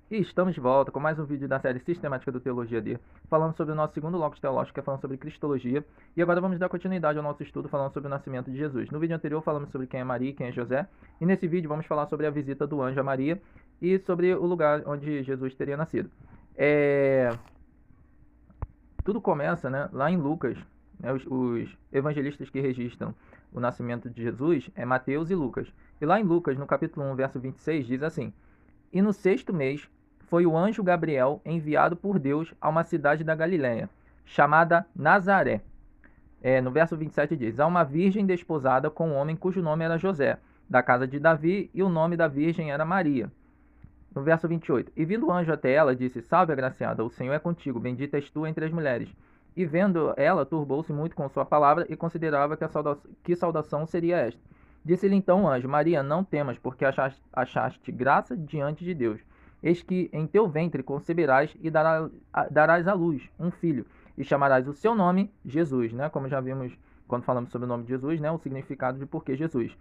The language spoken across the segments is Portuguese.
E estamos de volta com mais um vídeo da série Sistemática do Teologia D, falando sobre o nosso segundo locus teológico, que é falando sobre Cristologia. E agora vamos dar continuidade ao nosso estudo falando sobre o nascimento de Jesus. No vídeo anterior falamos sobre quem é Maria e quem é José, e nesse vídeo vamos falar sobre a visita do anjo a Maria e sobre o lugar onde Jesus teria nascido. Tudo começa, né, lá em Lucas, né, os evangelistas que registram o nascimento de Jesus é Mateus e Lucas. E lá em Lucas, no capítulo 1, verso 26, diz assim: E no sexto mês foi o anjo Gabriel enviado por Deus a uma cidade da Galiléia, chamada Nazaré. No verso 27 diz: A uma virgem desposada com um homem cujo nome era José, da casa de Davi, e o nome da virgem era Maria. No verso 28, e vindo o anjo até ela, disse: Salve, agraciada, o Senhor é contigo, bendita és tu entre as mulheres. E vendo ela, turbou-se muito com sua palavra e considerava que saudação seria esta. Disse-lhe então o anjo: Maria, não temas, porque achaste graça diante de Deus. Eis que em teu ventre conceberás e darás à luz um filho, e chamarás o seu nome Jesus, né? Como já vimos quando falamos sobre o nome de Jesus, né? O significado de porquê Jesus.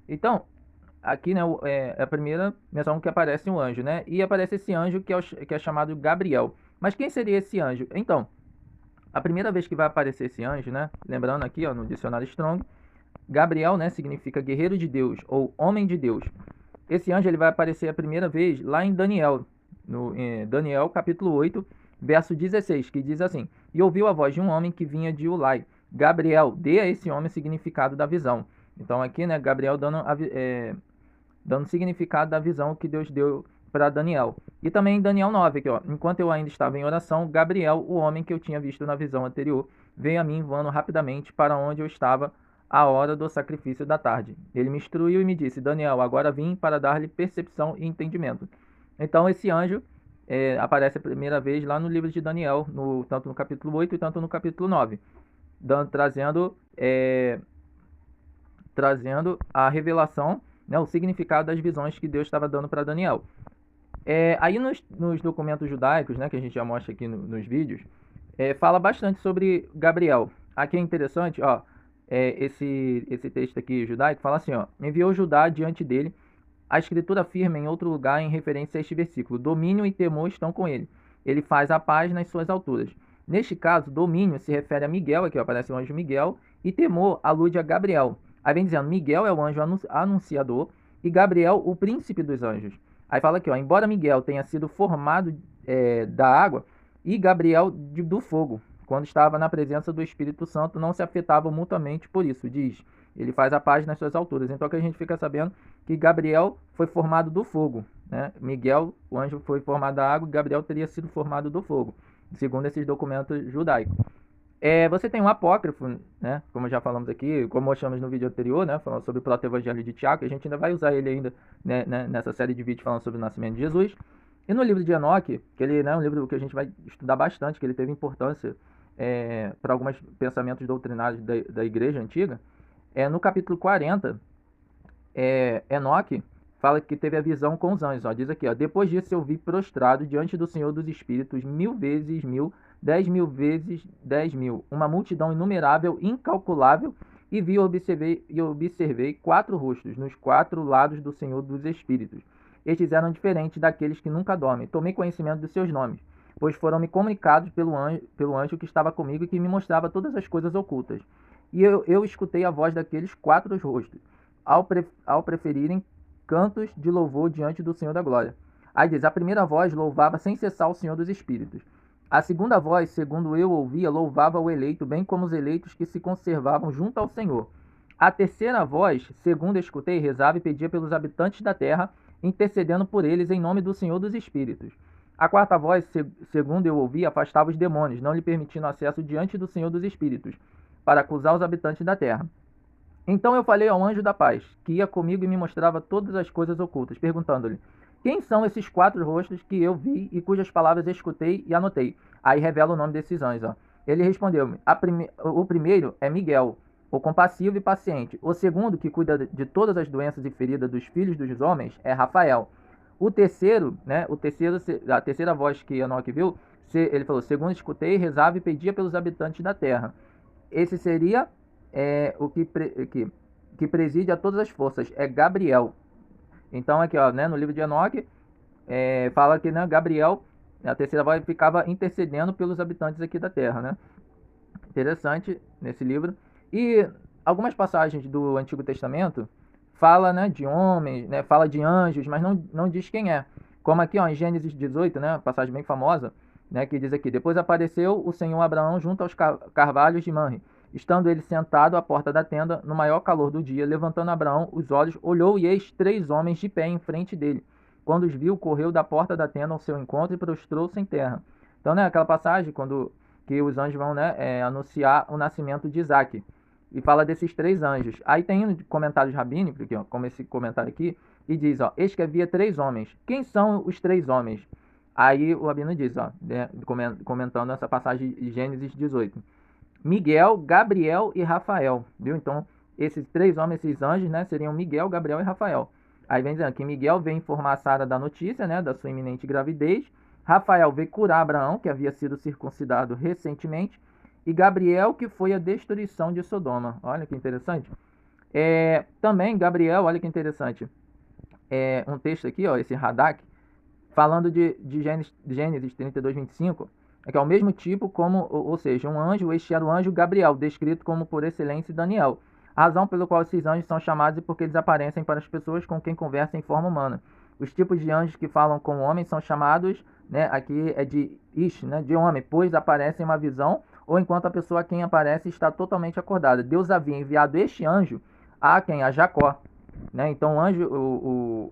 Então, aqui, né, é a primeira menção que aparece um anjo, né? E aparece esse anjo que é chamado Gabriel. Mas quem seria esse anjo? Então, a primeira vez que vai aparecer esse anjo, né? Lembrando aqui, ó, no dicionário Strong, Gabriel, né, significa guerreiro de Deus ou homem de Deus. Esse anjo ele vai aparecer a primeira vez lá em Daniel, em Daniel capítulo 8, verso 16, que diz assim: E ouviu a voz de um homem que vinha de Ulai. Gabriel, dê a esse homem o significado da visão. Então aqui, né, Gabriel dando significado da visão que Deus deu para Daniel. E também em Daniel 9, aqui, ó, enquanto eu ainda estava em oração, Gabriel, o homem que eu tinha visto na visão anterior, veio a mim voando rapidamente para onde eu estava à hora do sacrifício da tarde. Ele me instruiu e me disse: Daniel, agora vim para dar-lhe percepção e entendimento. Então esse anjo aparece a primeira vez lá no livro de Daniel, tanto no capítulo 8 e tanto no capítulo 9, trazendo a revelação, né, o significado das visões que Deus estava dando para Daniel. Aí nos documentos judaicos, né, que a gente já mostra aqui nos vídeos, fala bastante sobre Gabriel. Aqui é interessante, ó, esse texto aqui judaico fala assim, ó: enviou Judá diante dele. A escritura afirma em outro lugar em referência a este versículo: domínio e temor estão com ele. Ele faz a paz nas suas alturas. Neste caso, domínio se refere a Miguel, aqui ó, aparece o anjo Miguel, e temor alude a Gabriel. Aí vem dizendo: Miguel é o anjo anunciador e Gabriel o príncipe dos anjos. Aí fala aqui, ó: embora Miguel tenha sido formado da água e Gabriel do fogo, quando estava na presença do Espírito Santo, não se afetavam mutuamente por isso, diz. Ele faz a paz nas suas alturas. Então aqui a gente fica sabendo que Gabriel foi formado do fogo, né? Miguel, o anjo, foi formado da água, e Gabriel teria sido formado do fogo, segundo esses documentos judaicos. Você tem um apócrifo, né? Como já falamos aqui, como mostramos no vídeo anterior, né? Falando sobre o proto-evangelho de Tiago, a gente ainda vai usar ele ainda, né, nessa série de vídeos falando sobre o nascimento de Jesus. E no livro de Enoque, que ele, né, é um livro que a gente vai estudar bastante, que ele teve importância para alguns pensamentos doutrinários da igreja antiga, no capítulo 40, Enoque fala que teve a visão com os anjos. Ó, diz aqui, ó: depois disso eu vi prostrado diante do Senhor dos Espíritos 1000 vezes 1000, 10.000 vezes 10.000, uma multidão inumerável, incalculável, e vi e observei 4 rostos nos 4 lados do Senhor dos Espíritos. Estes eram diferentes daqueles que nunca dormem. Tomei conhecimento dos seus nomes, pois foram-me comunicados pelo anjo que estava comigo e que me mostrava todas as coisas ocultas. E eu escutei a voz daqueles 4 rostos, ao preferirem cantos de louvor diante do Senhor da Glória. Aí diz: a primeira voz louvava sem cessar o Senhor dos Espíritos. A segunda voz, segundo eu ouvia, louvava o eleito, bem como os eleitos que se conservavam junto ao Senhor. A terceira voz, segundo escutei, rezava e pedia pelos habitantes da terra, intercedendo por eles em nome do Senhor dos Espíritos. A quarta voz, segundo eu ouvi, afastava os demônios, não lhe permitindo acesso diante do Senhor dos Espíritos, para acusar os habitantes da terra. Então eu falei ao anjo da paz, que ia comigo e me mostrava todas as coisas ocultas, perguntando-lhe: quem são esses 4 rostos que eu vi e cujas palavras escutei e anotei? Aí revela o nome desses anjos. Ó. Ele respondeu-me: o primeiro é Miguel, o compassivo e paciente. O segundo, que cuida de todas as doenças e feridas dos filhos dos homens, é Rafael. O terceiro, né, a terceira voz que Enoque viu, ele falou: segundo escutei, rezava e pedia pelos habitantes da terra. Esse seria o que preside a todas as forças, é Gabriel. Então aqui, ó, né, no livro de Enoque, fala que, né, Gabriel, a terceira voz, ficava intercedendo pelos habitantes aqui da Terra, né? Interessante nesse livro. E algumas passagens do Antigo Testamento fala, né, de homens, né, fala de anjos, mas não diz quem é. Como aqui, ó, em Gênesis 18, né, passagem bem famosa, né, que diz aqui: depois apareceu o Senhor Abraão junto aos carvalhos de Manre. Estando ele sentado à porta da tenda, no maior calor do dia, levantando Abraão os olhos, olhou e eis 3 homens de pé em frente dele. Quando os viu, correu da porta da tenda ao seu encontro e prostrou-se em terra. Então, né, aquela passagem quando que os anjos vão, né, anunciar o nascimento de Isaac. E fala desses 3 anjos. Aí tem comentários rabínicos, aqui, ó, como esse comentário aqui, e diz, ó, eis que havia 3 homens. Quem são os 3 homens? Aí o rabino diz, ó, né, comentando essa passagem de Gênesis 18. Miguel, Gabriel e Rafael, viu? Então, esses 3 homens, esses anjos, né, seriam Miguel, Gabriel e Rafael. Aí vem dizendo que Miguel veio informar Sara da notícia, né, da sua iminente gravidez. Rafael veio curar Abraão, que havia sido circuncidado recentemente. E Gabriel, que foi a destruição de Sodoma. Olha que interessante. Também Gabriel, olha que interessante. Um texto aqui, ó, esse Radak, falando de Gênesis 32, 25, que é o mesmo tipo como, ou seja, um anjo, este era o anjo Gabriel, descrito como por excelência Daniel. A razão pelo qual esses anjos são chamados é porque eles aparecem para as pessoas com quem conversam em forma humana. Os tipos de anjos que falam com o homem são chamados, né, aqui é de ish, né, de homem, pois aparecem em uma visão ou enquanto a pessoa a quem aparece está totalmente acordada. Deus havia enviado este anjo a quem? A Jacó. Né? Então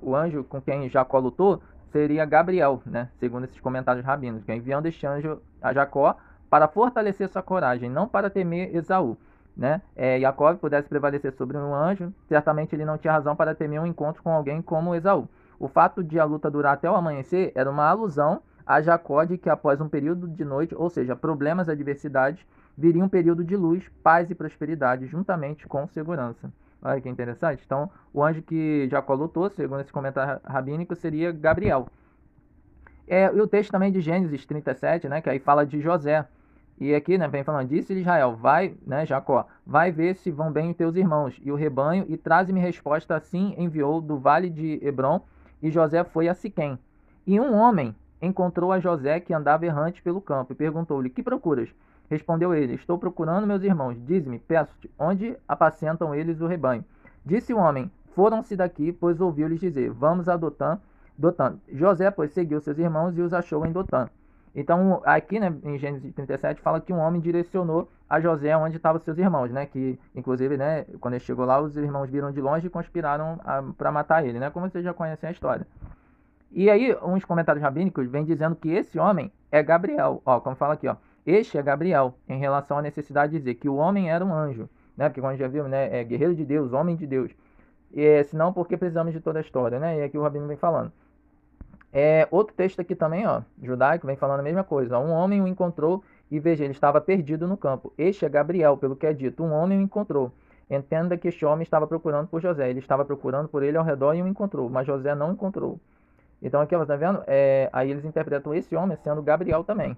o anjo com quem Jacó lutou seria Gabriel, né? Segundo esses comentários rabinos, que é enviando este anjo a Jacó para fortalecer sua coragem, não para temer Esaú. Né? Jacó pudesse prevalecer sobre um anjo, certamente ele não tinha razão para temer um encontro com alguém como Esaú. O fato de a luta durar até o amanhecer era uma alusão a Jacó de que após um período de noite, ou seja, problemas e adversidades, viria um período de luz, paz e prosperidade, juntamente com segurança. Olha que interessante. Então, o anjo que Jacó lutou, segundo esse comentário rabínico, seria Gabriel. E o texto também de Gênesis 37, né, que aí fala de José. E aqui, né, vem falando, disse Israel, vai, né, Jacó, vai ver se vão bem os teus irmãos e o rebanho, e traze-me resposta. Assim enviou do vale de Hebrom, e José foi a Siquém. E um homem encontrou a José, que andava errante pelo campo, e perguntou-lhe, que procuras? Respondeu ele, estou procurando meus irmãos. Dize-me, peço-te, onde apacentam eles o rebanho? Disse o homem, foram-se daqui, pois ouviu-lhes dizer, vamos a Dotã. José, pois, seguiu seus irmãos e os achou em Dotã. Então, aqui, né, em Gênesis 37, fala que um homem direcionou a José onde estavam seus irmãos, né? Que, inclusive, né, quando ele chegou lá, os irmãos viram de longe e conspiraram para matar ele, né? Como vocês já conhecem a história. E aí, uns comentários rabínicos vêm dizendo que esse homem é Gabriel. Ó, como fala aqui, ó. Este é Gabriel, em relação à necessidade de dizer que o homem era um anjo, né? Porque, como a gente já viu, né, é guerreiro de Deus, homem de Deus. Senão, porque precisamos de toda a história, né? E aqui o rabino vem falando. Outro texto aqui também, ó, judaico, vem falando a mesma coisa. Um homem o encontrou e veja, ele estava perdido no campo. Este é Gabriel, pelo que é dito. Um homem o encontrou. Entenda que este homem estava procurando por José. Ele estava procurando por ele ao redor e o encontrou, mas José não encontrou. Então aqui, você está vendo? Aí eles interpretam esse homem sendo Gabriel também.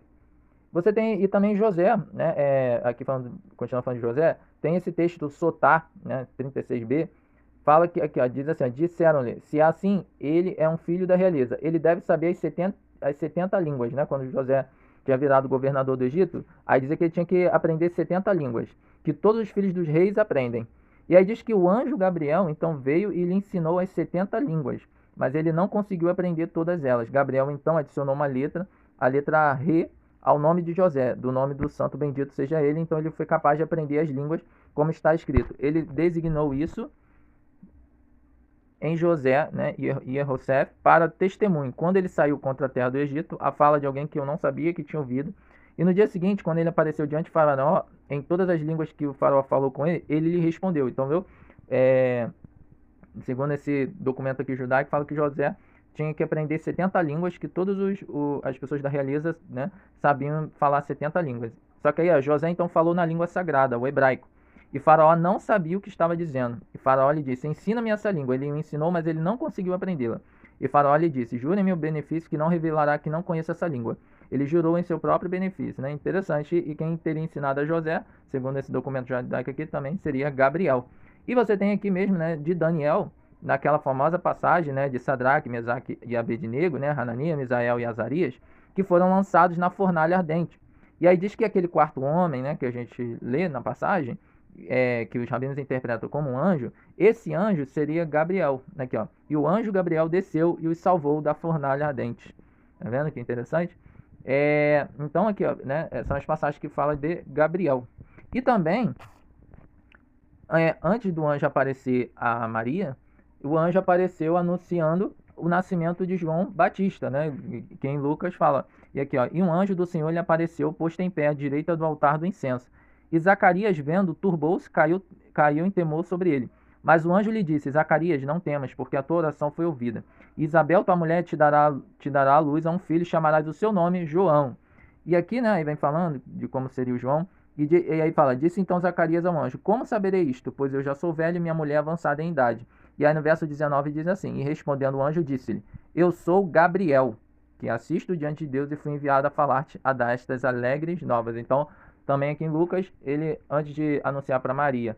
Você tem, e também José, né? Aqui falando, continuando falando de José, tem esse texto do Sotá, né? 36b, fala que aqui, ó, diz assim, disseram-lhe, se é assim, ele é um filho da realeza, ele deve saber as 70 línguas, né? Quando José tinha virado governador do Egito, aí dizia que ele tinha que aprender 70 línguas, que todos os filhos dos reis aprendem. E aí diz que o anjo Gabriel, então, veio e lhe ensinou as 70 línguas, mas ele não conseguiu aprender todas elas. Gabriel, então, adicionou uma letra, a letra Re, ao nome de José, do nome do santo bendito seja ele, então ele foi capaz de aprender as línguas como está escrito. Ele designou isso em José, né, e José, para testemunho. Quando ele saiu contra a terra do Egito, a fala de alguém que eu não sabia que tinha ouvido. E no dia seguinte, quando ele apareceu diante de Faraó, em todas as línguas que o Faraó falou com ele, ele lhe respondeu. Então, viu? Segundo esse documento aqui judaico, fala que José tinha que aprender 70 línguas, que todas as pessoas da realeza, né, sabiam falar 70 línguas. Só que aí, ó, José então falou na língua sagrada, o hebraico. E Faraó não sabia o que estava dizendo. E Faraó lhe disse, ensina-me essa língua. Ele o ensinou, mas ele não conseguiu aprendê-la. E Faraó lhe disse, jure-me o benefício que não revelará que não conheça essa língua. Ele jurou em seu próprio benefício, né? Interessante. E quem teria ensinado a José, segundo esse documento judaico aqui, também seria Gabriel. E você tem aqui mesmo, né, de Daniel, naquela famosa passagem, né, de Sadraque, Mesaque e Abednego, né, Hananias, Misael e Azarias, que foram lançados na fornalha ardente. E aí diz que aquele quarto homem, né, que a gente lê na passagem, que os rabinos interpretam como um anjo, esse anjo seria Gabriel, aqui, ó. E o anjo Gabriel desceu e os salvou da fornalha ardente. Tá vendo que interessante? Então aqui, ó, né, são as passagens que falam de Gabriel. E também, antes do anjo aparecer a Maria, o anjo apareceu anunciando o nascimento de João Batista, né? Que em Lucas fala. E aqui, ó, e um anjo do Senhor lhe apareceu, posto em pé à direita do altar do incenso. E Zacarias, vendo, turbou-se, caiu em temor sobre ele. Mas o anjo lhe disse: Zacarias, não temas, porque a tua oração foi ouvida. Isabel, tua mulher, te dará à luz a um filho, chamarás o seu nome João. E aqui, né, aí vem falando de como seria o João. E aí fala: disse então Zacarias ao anjo: como saberei isto? Pois eu já sou velho e minha mulher avançada em idade. E aí no verso 19 diz assim: e respondendo o anjo, disse-lhe: eu sou Gabriel, que assisto diante de Deus e fui enviado a falar-te a dar estas alegres novas. Então, também aqui em Lucas, ele, antes de anunciar para Maria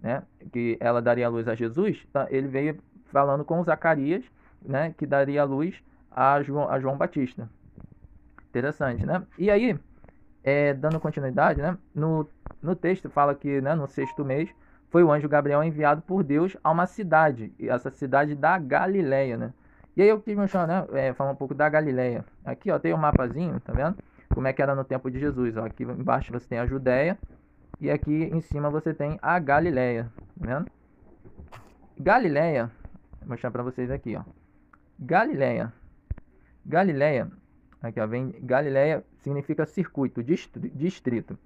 né, que ela daria a luz a Jesus, ele veio falando com Zacarias, né, que daria a luz a João Batista. Interessante, né? E aí, dando continuidade, né, no texto fala que, né, no 6º mês, foi o anjo Gabriel enviado por Deus a uma cidade, essa cidade da Galileia, né? E aí eu quis mostrar, né, falar um pouco da Galileia. Aqui, ó, tem um mapazinho, tá vendo? Como é que era no tempo de Jesus, ó. Aqui embaixo você tem a Judéia e aqui em cima você tem a Galileia, tá vendo? Galileia, vou mostrar para vocês aqui, ó. Galileia, aqui, ó, vem Galileia significa circuito, distrito.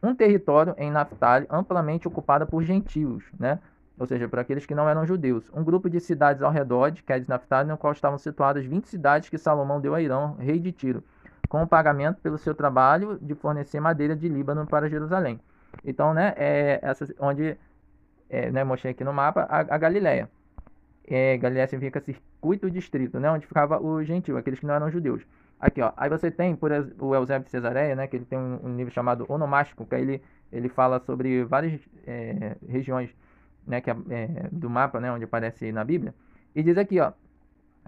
Um território em Naftali amplamente ocupado por gentios, né? Ou seja, por aqueles que não eram judeus. Um grupo de cidades ao redor de Quedes Naftali, no qual estavam situadas 20 cidades que Salomão deu a Irão, rei de Tiro, com o pagamento pelo seu trabalho de fornecer madeira de Líbano para Jerusalém. Então, né, onde, né, mostrei aqui no mapa, a Galileia. Galileia significa circuito distrito, né, onde ficava o gentil, aqueles que não eram judeus. Aqui, ó, aí você tem o Eusébio de Cesareia, né, que ele tem um livro chamado Onomástico, que aí ele fala sobre várias regiões, né, do mapa, né, onde aparece na Bíblia, e diz aqui, ó,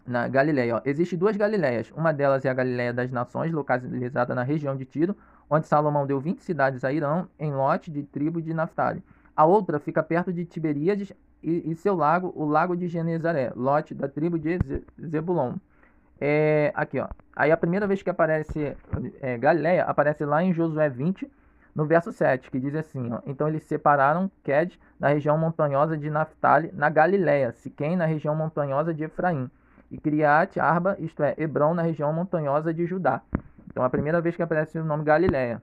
na Galileia, ó, existe 2 Galileias, uma delas é a Galileia das Nações, localizada na região de Tiro, onde Salomão deu 20 cidades a Irão, em lote de tribo de Naftali. A outra fica perto de Tiberíades e seu lago, o lago de Genezaré, lote da tribo de Zebulon. Aqui, ó. Aí a primeira vez que aparece Galileia, aparece lá em Josué 20, no verso 7, que diz assim, ó, então eles separaram Qued na região montanhosa de Naftali, na Galileia, Siquém na região montanhosa de Efraim, e Criate Arba, isto é, Hebron na região montanhosa de Judá. Então a primeira vez que aparece o nome Galileia.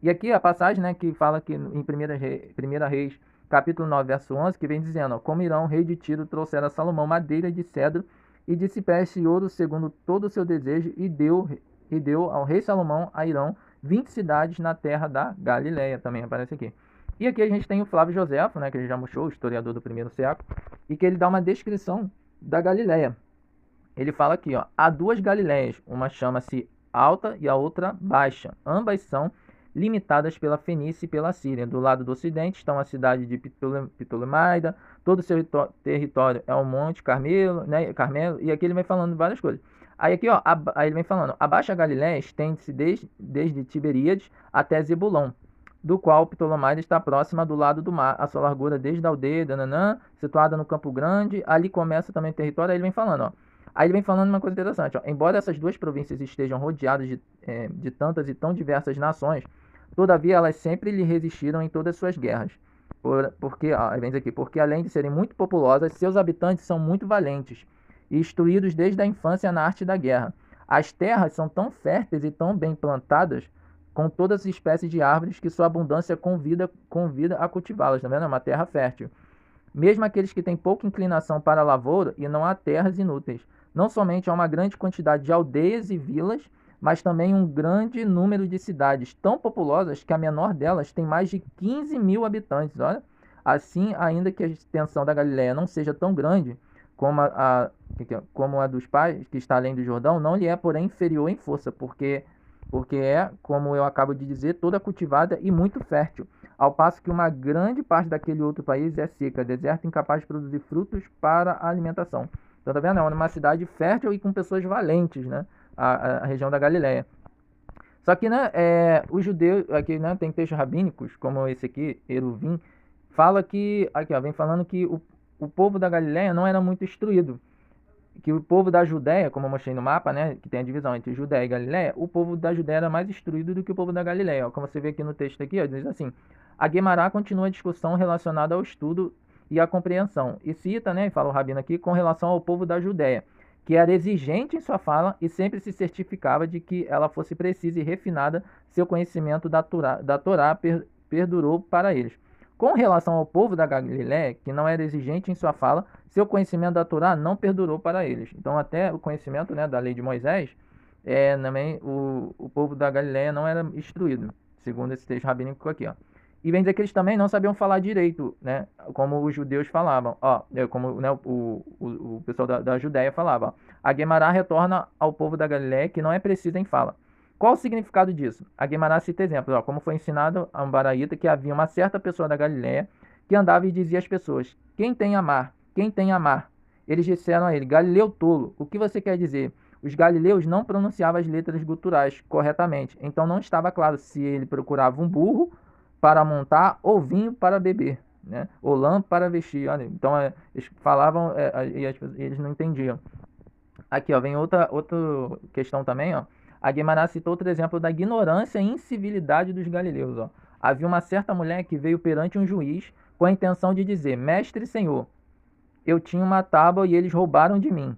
E aqui a passagem, né, que fala que em 1 Reis, capítulo 9, verso 11, que vem dizendo, ó, como Irão, rei de Tiro, trouxera a Salomão madeira de cedro e de cipreste e ouro segundo todo o seu desejo, e deu ao rei Salomão a Irão 20 cidades na terra da Galileia, também aparece aqui. E aqui a gente tem o Flávio Joséfo, né, que a gente já mostrou, o historiador do 1º século, e que ele dá uma descrição da Galileia. Ele fala aqui, ó, há 2 Galileias, uma chama-se Alta e a outra Baixa. Ambas são limitadas pela Fenícia e pela Síria. Do lado do ocidente estão a cidade de Ptolemaida, todo o seu território é o Monte Carmelo, né, e aqui ele vem falando várias coisas. Aí aqui, ó, aí ele vem falando, a Baixa Galileia estende-se desde Tiberíades até Zebulon, do qual Ptolemaida está próxima do lado do mar, a sua largura desde a aldeia, situada no Campo Grande, ali começa também o território, aí ele vem falando, ó. Aí ele vem falando uma coisa interessante, ó. Embora essas 2 províncias estejam rodeadas de tantas e tão diversas nações, todavia elas sempre lhe resistiram em todas as suas guerras. Porque além de serem muito populosas, seus habitantes são muito valentes e instruídos desde a infância na arte da guerra. As terras são tão férteis e tão bem plantadas, com todas as espécies de árvores, que sua abundância convida a cultivá-las, tá vendo? É uma terra fértil. Mesmo aqueles que têm pouca inclinação para a lavoura, e não há terras inúteis. Não somente há uma grande quantidade de aldeias e vilas, mas também um grande número de cidades tão populosas que a menor delas tem mais de 15 mil habitantes. Olha, assim, ainda que a extensão da Galileia não seja tão grande como a dos pais, que está além do Jordão, não lhe é, porém, inferior em força, porque é, como eu acabo de dizer, toda cultivada e muito fértil. ao passo que uma grande parte daquele outro país é seca, deserto, incapaz de produzir frutos para a alimentação. Então, tá vendo? É uma cidade fértil e com pessoas valentes, né? A região da Galileia. Só que, né, os judeus, aqui, né, tem textos rabínicos, como esse aqui, Eruvim, fala que, aqui, ó, vem falando que o povo da Galileia não era muito instruído. Que o povo da Judéia, como eu mostrei no mapa, né, que tem a divisão entre Judéia e Galileia, o povo da Judéia era mais instruído do que o povo da Galileia. Ó, como você vê aqui no texto aqui, ó, diz assim: a Guemará continua a discussão relacionada ao estudo e à compreensão. E cita, né, e fala o rabino aqui, com relação ao povo da Judéia, que era exigente em sua fala e sempre se certificava de que ela fosse precisa e refinada, seu conhecimento da Torá perdurou para eles. Com relação ao povo da Galiléia, que não era exigente em sua fala, seu conhecimento da Torá não perdurou para eles. Então, até o conhecimento, né, da lei de Moisés, também o povo da Galiléia não era instruído, segundo esse texto rabínico aqui, ó. E vem dizer que eles também não sabiam falar direito, né, como os judeus falavam, ó, como, né, o pessoal da Judéia falava, ó. A Guemará retorna ao povo da Galiléia que não é precisa em fala. Qual o significado disso? A Guemará cita exemplos, ó, como foi ensinado a um baraíta que havia uma certa pessoa da Galiléia que andava e dizia às pessoas: quem tem a mar? Quem tem a mar? Eles disseram a ele: Galileu tolo, o que você quer dizer? Os galileus não pronunciavam as letras guturais corretamente, então não estava claro se ele procurava um burro para montar ou vinho para beber, né? Ou lã para vestir. Olha, então eles falavam e eles não entendiam. Aqui, ó, vem outra questão também, ó. A Guimarães citou outro exemplo da ignorância e incivilidade dos galileus, ó. Havia uma certa mulher que veio perante um juiz com a intenção de dizer: Mestre Senhor, eu tinha uma tábua e eles roubaram de mim.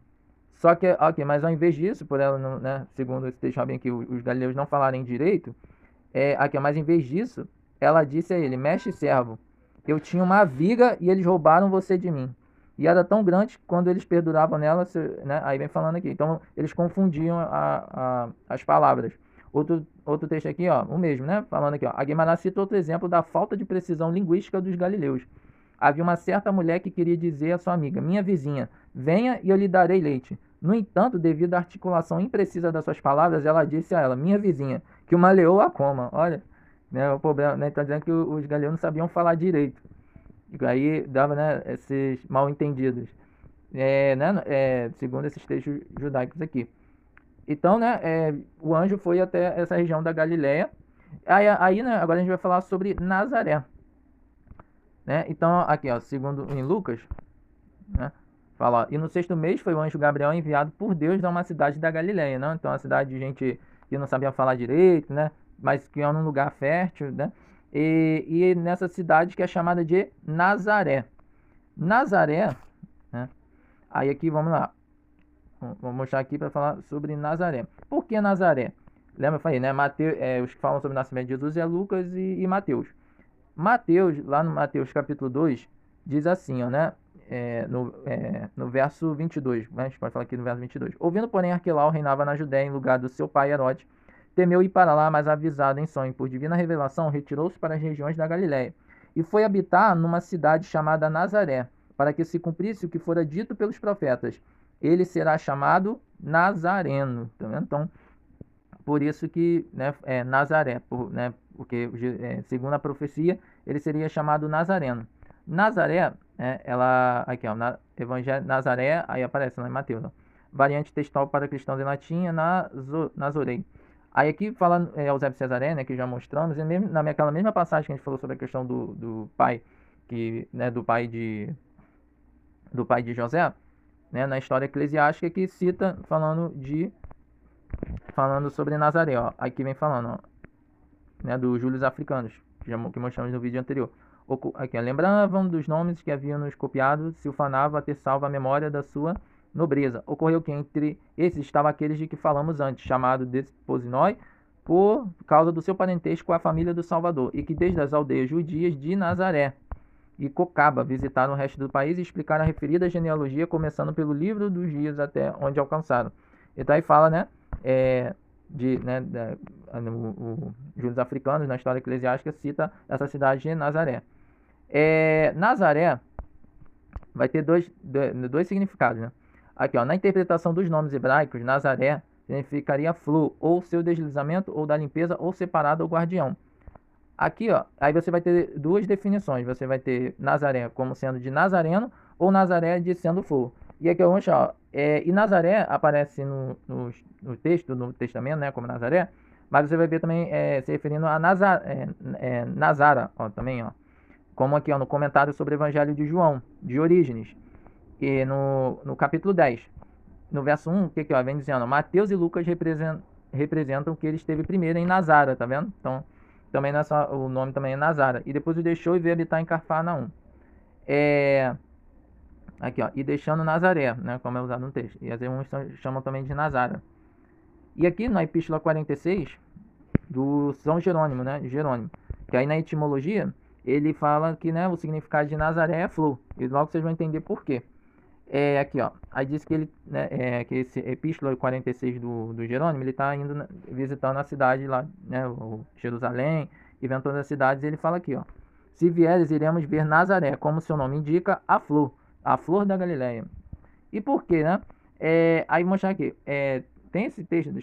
Só que, ok, mas ao invés disso, por ela, não, né, segundo esse texto bem que os galileus não falarem direito, aqui, mas em vez disso, ela disse a ele: Mestre servo, eu tinha uma viga e eles roubaram você de mim. E era tão grande quando eles perduravam nela, né? Aí vem falando aqui. Então, eles confundiam as palavras. Outro texto aqui, ó, o mesmo, né? Falando aqui, ó. A Guimarães cita outro exemplo da falta de precisão linguística dos galileus. Havia uma certa mulher que queria dizer à sua amiga: minha vizinha, venha e eu lhe darei leite. No entanto, devido à articulação imprecisa das suas palavras, ela disse a ela: minha vizinha, que uma leoa a coma. Olha, né, o problema, né? Está dizendo que os galileus não sabiam falar direito. Aí dava, né, esses mal entendidos, né, segundo esses textos judaicos aqui. Então, né, o anjo foi até essa região da Galileia. Aí, né, agora a gente vai falar sobre Nazaré, né? Então, aqui, ó, segundo em Lucas, né, fala: e no sexto mês foi o anjo Gabriel enviado por Deus a uma cidade da Galileia, né? Então, a cidade de gente que não sabia falar direito, né, mas que era num lugar fértil, né? E nessa cidade que é chamada de Nazaré. Nazaré, né? Aí aqui, vamos lá. Vou mostrar aqui para falar sobre Nazaré. Por que Nazaré? Lembra, eu falei, né? Mateus, os que falam sobre o nascimento de Jesus é Lucas e Mateus. Mateus, lá no Mateus capítulo 2, diz assim, ó, né? No verso 22, né? A gente pode falar aqui no verso 22. Ouvindo, porém, Arquelau reinava na Judéia em lugar do seu pai Herodes, temeu ir para lá, mas avisado em sonho por divina revelação, retirou-se para as regiões da Galiléia e foi habitar numa cidade chamada Nazaré, para que se cumprisse o que fora dito pelos profetas: ele será chamado Nazareno. Tá vendo? Então, por isso que, né, é Nazaré, né, porque segundo a profecia ele seria chamado Nazareno. Nazaré, ela aqui, ó, Evangelho Nazaré, aí aparece lá em Mateus, ó, variante textual para cristãos em latim, Nazorei. Aí aqui fala Eusébio Cesaré, né, que já mostramos, e mesmo, naquela mesma passagem que a gente falou sobre a questão do pai, né, do pai de José, né, na história eclesiástica, que cita falando sobre Nazaré, ó. Aqui vem falando, ó, né, dos Júlios Africanos, que mostramos no vídeo anterior. Aqui, ó, lembravam dos nomes que haviam nos copiado, se ufanava a ter salvo a memória da sua nobreza. Ocorreu que entre esses estavam aqueles de que falamos antes, chamado Desposinói, por causa do seu parentesco com a família do Salvador, e que desde as aldeias judias de Nazaré e Cocaba visitaram o resto do país e explicaram a referida genealogia, começando pelo livro dos dias até onde alcançaram. Então aí fala, né, os Júlios Africanos, na história eclesiástica, cita essa cidade de Nazaré. Nazaré vai ter dois significados, né? Aqui, ó, na interpretação dos nomes hebraicos, Nazaré significaria flor, ou seu deslizamento, ou da limpeza, ou separado, ou guardião. Aqui, ó, aí você vai ter duas definições. Você vai ter Nazaré como sendo de Nazareno ou Nazaré de sendo flor. E aqui eu vou achar, ó, e Nazaré aparece no texto do Novo Testamento, né, como Nazaré, mas você vai ver também se referindo a Nazara, ó, também, ó, como aqui, ó, no comentário sobre o Evangelho de João, de Orígenes, e no capítulo 10, no verso 1, o que que, ó, vem dizendo? Mateus e Lucas representam que ele esteve primeiro em Nazara, tá vendo? Então, também nessa, o nome também é Nazara. E depois o deixou e veio habitar em Cafarnaum. Aqui, ó, e deixando Nazaré, né, como é usado no texto. E as irmãs chamam também de Nazara. E aqui na Epístola 46, do São Jerônimo, né, Jerônimo, que aí na etimologia, ele fala que, né, o significado de Nazaré é flor. E logo vocês vão entender por quê. Aqui, ó, aí diz que ele, né, que esse Epístola 46 do Jerônimo, ele está indo visitando a cidade lá, né, o Jerusalém, e vendo todas as cidades, e ele fala aqui, ó, se vieres, iremos ver Nazaré, como seu nome indica, a flor da Galileia. E por quê, né? Aí mostrar aqui, tem esse texto,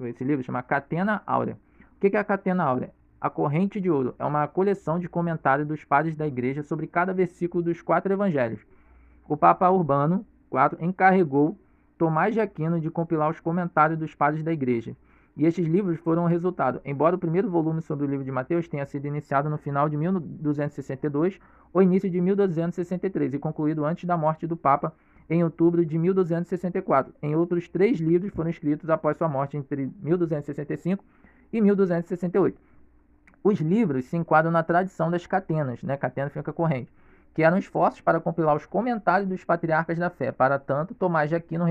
esse livro chama Catena Áurea. O que é a Catena Áurea? A corrente de ouro é uma coleção de comentários dos padres da igreja sobre cada versículo dos 4 evangelhos. O Papa Urbano IV encarregou Tomás de Aquino de compilar os comentários dos padres da igreja. E estes livros foram o resultado. Embora o primeiro volume sobre o livro de Mateus tenha sido iniciado no final de 1262 ou início de 1263 e concluído antes da morte do Papa em outubro de 1264. Em outros 3 livros foram escritos após sua morte entre 1265 e 1268. Os livros se enquadram na tradição das catenas, né? Catena fica corrente, que eram esforços para compilar os comentários dos patriarcas da fé. Para tanto, Tomás de Aquino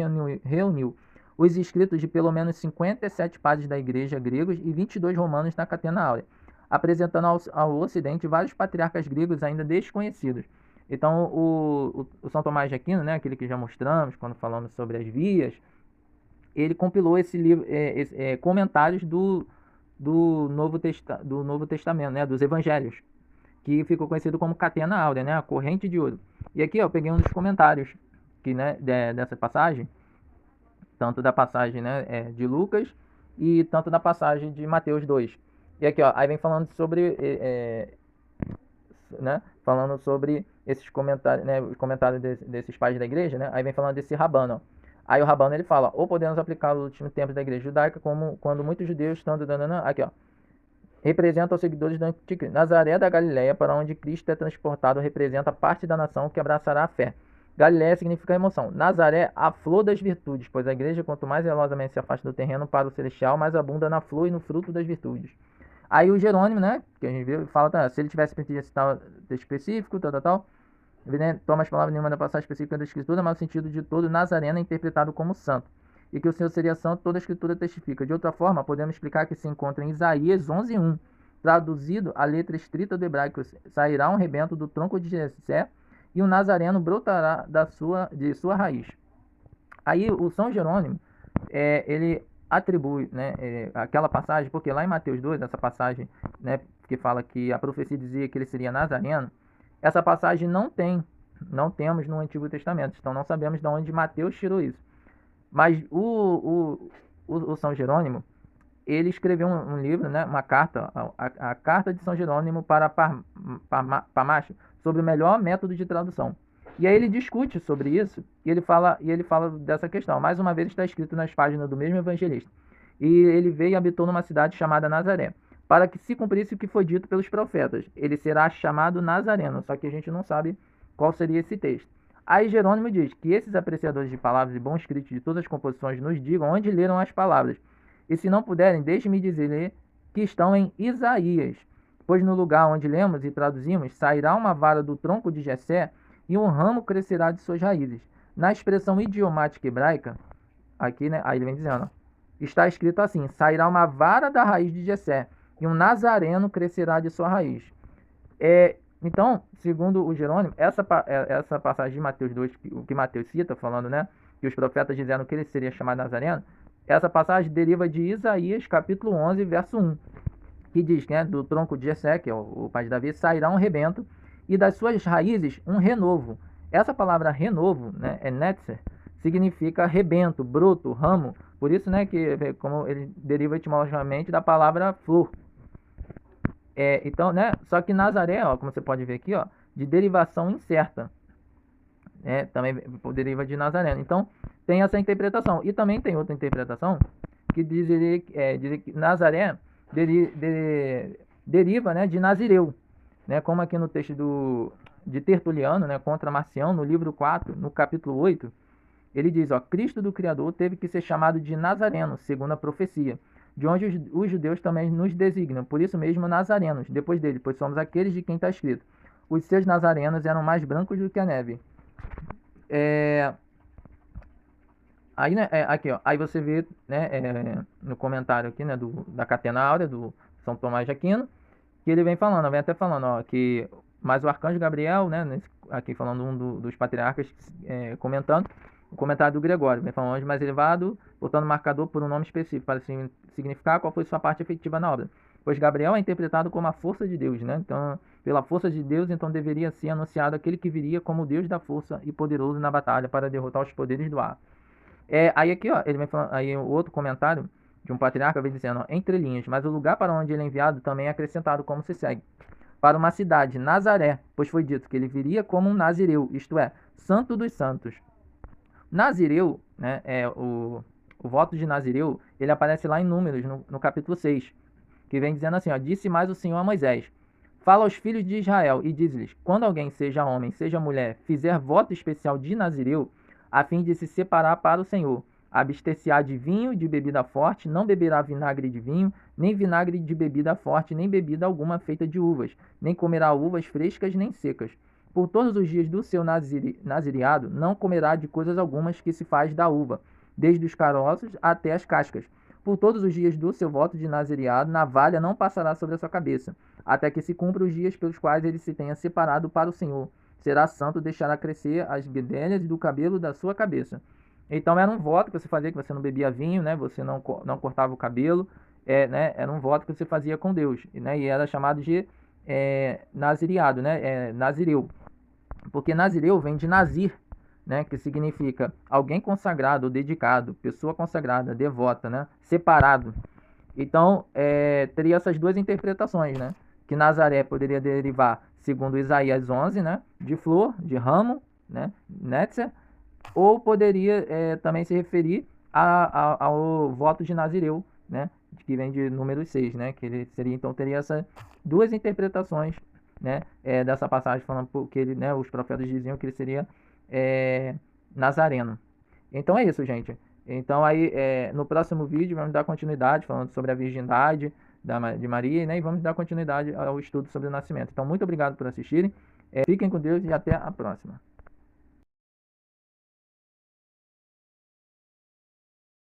reuniu os escritos de pelo menos 57 padres da igreja gregos e 22 romanos na Catena Áurea, apresentando ao Ocidente vários patriarcas gregos ainda desconhecidos. Então, o São Tomás de Aquino, né, aquele que já mostramos quando falamos sobre as vias, ele compilou esse livro, comentários do Novo Testamento, né, dos Evangelhos, que ficou conhecido como Catena Áurea, né, a corrente de ouro. E aqui, ó, eu peguei um dos comentários que, né, dessa passagem, tanto da passagem, né, de Lucas e tanto da passagem de Mateus 2. E aqui, ó, aí vem falando sobre, né, falando sobre esses comentários, né, os comentários desses pais da igreja, né, aí vem falando desse Rabano, ó. Aí o Rabano, ele fala, ou podemos aplicá-lo nos últimos tempos da igreja judaica, como quando muitos judeus estão... Aqui, ó, representa os seguidores do Anticristo. Nazaré da Galileia, para onde Cristo é transportado, representa parte da nação que abraçará a fé. Galileia significa emoção. Nazaré, a flor das virtudes, pois a igreja, quanto mais zelosamente se afasta do terreno para o celestial, mais abunda na flor e no fruto das virtudes. Aí o Jerônimo, né, que a gente viu, fala, tá, se ele tivesse permitido citar específico, tal, toma as palavras nenhuma da passagem específica da Escritura, mas o sentido de todo Nazareno é interpretado como santo, e que o Senhor seria santo, toda a Escritura testifica. De outra forma, podemos explicar que se encontra em Isaías 11:1, traduzido a letra estrita do hebraico, sairá um rebento do tronco de Jessé, e um nazareno brotará de sua raiz. Aí o São Jerônimo, ele atribui, né, aquela passagem, porque lá em Mateus 2, essa passagem, né, que fala que a profecia dizia que ele seria nazareno, essa passagem não temos no Antigo Testamento, então não sabemos de onde Mateus tirou isso. Mas o São Jerônimo, ele escreveu um livro, né, uma carta, a Carta de São Jerônimo para Parmacho, sobre o melhor método de tradução. E aí ele discute sobre isso, e ele fala dessa questão. Mais uma vez está escrito nas páginas do mesmo evangelista. E ele veio e habitou numa cidade chamada Nazaré, para que se cumprisse o que foi dito pelos profetas. Ele será chamado Nazareno, só que a gente não sabe qual seria esse texto. Aí Jerônimo diz que esses apreciadores de palavras e bons críticos de todas as composições nos digam onde leram as palavras. E se não puderem, deixe-me dizer que estão em Isaías, pois no lugar onde lemos e traduzimos, sairá uma vara do tronco de Jessé e um ramo crescerá de suas raízes. Na expressão idiomática hebraica, aqui, né, aí ele vem dizendo, está escrito assim, sairá uma vara da raiz de Jessé e um nazareno crescerá de sua raiz. Então, segundo o Jerônimo, essa passagem de Mateus 2, o que Mateus cita, falando, né, que os profetas disseram que ele seria chamado Nazareno, essa passagem deriva de Isaías, capítulo 11, verso 1, que diz, né, do tronco de Jessé, que é o pai de Davi, sairá um rebento, e das suas raízes um renovo. Essa palavra renovo, né, netzer, significa rebento, broto, ramo, por isso, né, que como ele deriva etimologicamente da palavra flor. Então, né? Só que Nazaré, ó, como você pode ver aqui, ó, de derivação incerta, né? Também deriva de Nazareno. Então, tem essa interpretação. E também tem outra interpretação que diz que Nazaré deriva, né, de Nazireu, né? Como aqui no texto de Tertuliano, né, contra Marcião, no livro 4, no capítulo 8, ele diz, ó, Cristo do Criador teve que ser chamado de Nazareno, segundo a profecia, de onde os judeus também nos designam, por isso mesmo nazarenos, depois dele, pois somos aqueles de quem está escrito. Os seus nazarenos eram mais brancos do que a neve. Aí, né, aqui, ó, aí você vê, né, no comentário aqui, né, da Catena Áurea, do São Tomás de Aquino, que ele vem falando, vem até falando, ó, que mas o arcanjo Gabriel, né, aqui falando dos patriarcas, comentando, o comentário do Gregório, vem falando, anjo mais elevado, botando marcador por um nome específico, para significar qual foi sua parte efetiva na obra. Pois Gabriel é interpretado como a força de Deus, né? Então, pela força de Deus, então deveria ser anunciado aquele que viria como Deus da força e poderoso na batalha para derrotar os poderes do ar. Aí aqui, ó, ele vem falando, aí o outro comentário de um patriarca vem dizendo, ó, entre linhas, mas o lugar para onde ele é enviado também é acrescentado como se segue. Para uma cidade, Nazaré, pois foi dito que ele viria como um nazireu, isto é, santo dos santos. Nazireu, né, o voto de Nazireu, ele aparece lá em Números, no capítulo 6, que vem dizendo assim, ó, disse mais o Senhor a Moisés, fala aos filhos de Israel e diz-lhes, quando alguém, seja homem, seja mulher, fizer voto especial de Nazireu, a fim de se separar para o Senhor, abster-se-á de vinho, de bebida forte, não beberá vinagre de vinho, nem vinagre de bebida forte, nem bebida alguma feita de uvas, nem comerá uvas frescas nem secas. Por todos os dias do seu nazireado, não comerá de coisas algumas que se faz da uva, desde os caroços até as cascas. Por todos os dias do seu voto de nazireado, navalha não passará sobre a sua cabeça, até que se cumpra os dias pelos quais ele se tenha separado para o Senhor. Será santo, deixará crescer as guedelhas do cabelo da sua cabeça. Então era um voto que você fazia, que você não bebia vinho, né? Você não cortava o cabelo, né? Era um voto que você fazia com Deus, né? E era chamado de nazireado, né? Nazireu. Porque Nazireu vem de Nazir, né? Que significa alguém consagrado ou dedicado, pessoa consagrada, devota, né? Separado. Então, teria essas duas interpretações, né? Que Nazaré poderia derivar, segundo Isaías 11, né? De flor, de ramo, né? Netzer, ou poderia também se referir ao voto de Nazireu, né? Que vem de número 6, né? Que ele seria, então, teria essas duas interpretações, né? Dessa passagem, falando que ele, né? Os profetas diziam que ele seria nazareno. Então é isso, gente. Então aí no próximo vídeo vamos dar continuidade falando sobre a virgindade de Maria, né? E vamos dar continuidade ao estudo sobre o nascimento. Então muito obrigado por assistirem. Fiquem com Deus e até a próxima.